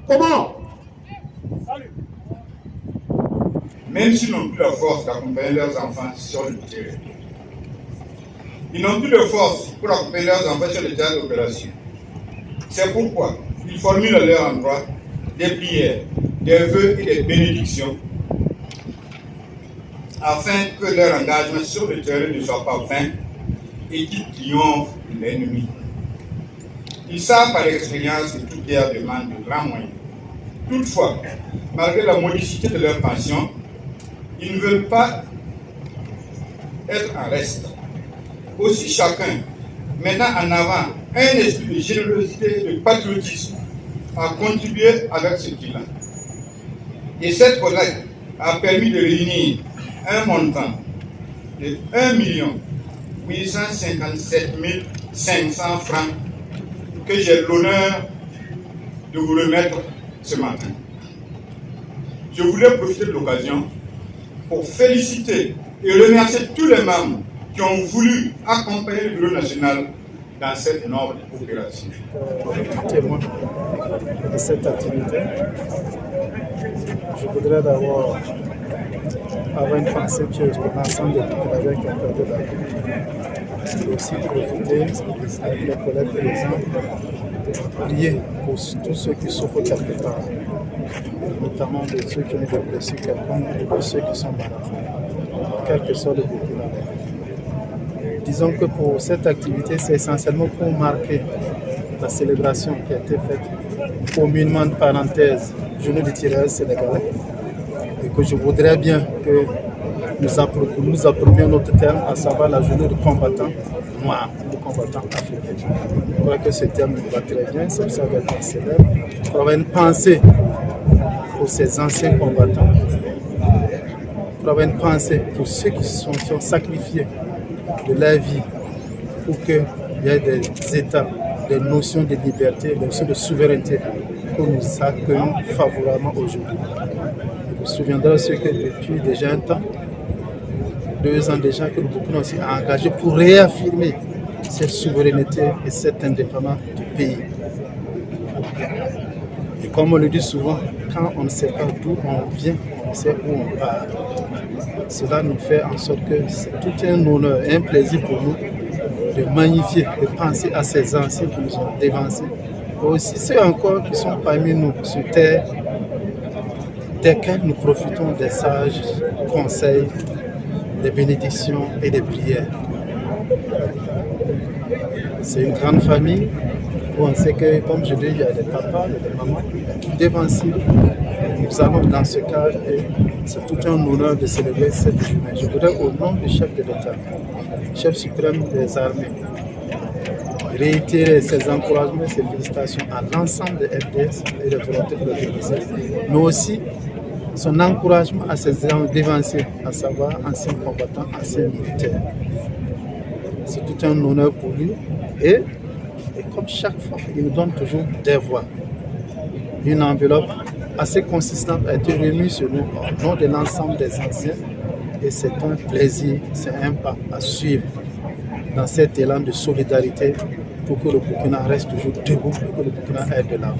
Comment? Même s'ils n'ont plus la force d'accompagner leurs enfants sur le terrain. Ils n'ont plus de force pour accompagner leurs enfants sur le terrain d'opération. C'est pourquoi ils formulent à leur endroit des prières, des vœux et des bénédictions afin que leur engagement sur le terrain ne soit pas vain et qu'ils triomphent de l'ennemi. Ils savent par expérience que toute guerre demande de grands moyens. Toutefois, malgré la modicité de leur pension, ils ne veulent pas être en reste. Aussi chacun, mettant en avant un esprit de générosité et de patriotisme, a contribué avec ce qu'il a. Et cette collecte a permis de réunir un montant de 1 857 500 francs que j'ai l'honneur de vous remettre ce matin. Je voulais profiter de l'occasion pour féliciter et remercier tous les membres qui ont voulu accompagner le Bureau national dans cette noble opération. Témoin de cette activité, je voudrais d'abord avoir une pensée pieuse pour l'ensemble des populations qui ont perdu la vie. Et aussi profiter avec les collègues présents pour prier pour tous ceux qui souffrent quelque part, notamment de ceux qui ont des blessures quelconques et de ceux qui sont malades, quel que soit le Burkina. Disons que pour cette activité, c'est essentiellement pour marquer la célébration qui a été faite communément de parenthèse, journée du tirage sénégalais, et que je voudrais bien que nous approprions notre terme, à savoir la journée du combattant noir, du combattant africain. Je crois que ce terme nous va très bien, c'est ça qu'on célèbre. Il faut avoir une pensée pour ces anciens combattants, il faut avoir une pensée pour ceux qui sont sacrifiés de la vie pour qu'il y ait des États, des notions de liberté, des notions de souveraineté que nous accueillons favorablement aujourd'hui. Vous vous souviendrez aussi que depuis déjà un temps, 2 ans déjà, que le Burkina aussi a engagé pour réaffirmer cette souveraineté et cette indépendance du pays. Et comme on le dit souvent, quand on ne sait pas d'où on vient, on sait où on part. Cela nous fait en sorte que c'est tout un honneur et un plaisir pour nous de magnifier, de penser à ces anciens qui nous ont dévancés. Et aussi ceux encore qui sont parmi nous sur terre, desquels nous profitons des sages conseils, des bénédictions et des prières. C'est une grande famille où on sait que, comme je dis, il y a des papas, il y a des mamans qui dévancent. Nous allons dans ce cadre et c'est tout un honneur de célébrer cette journée. Je voudrais, au nom du chef de l'État, chef suprême des armées, réitérer ses encouragements et ses félicitations à l'ensemble des FDS et des volontaires de la DPC, mais aussi son encouragement à ses dévanciers, à savoir anciens combattants, anciens militaires. C'est tout un honneur pour lui et comme chaque fois, il nous donne toujours des voix. Une enveloppe assez consistante a été remise sur nous au nom de l'ensemble des anciens et c'est un plaisir, c'est un pas à suivre dans cet élan de solidarité pour que le Burkina reste toujours debout, pour que le Burkina aille de l'avant.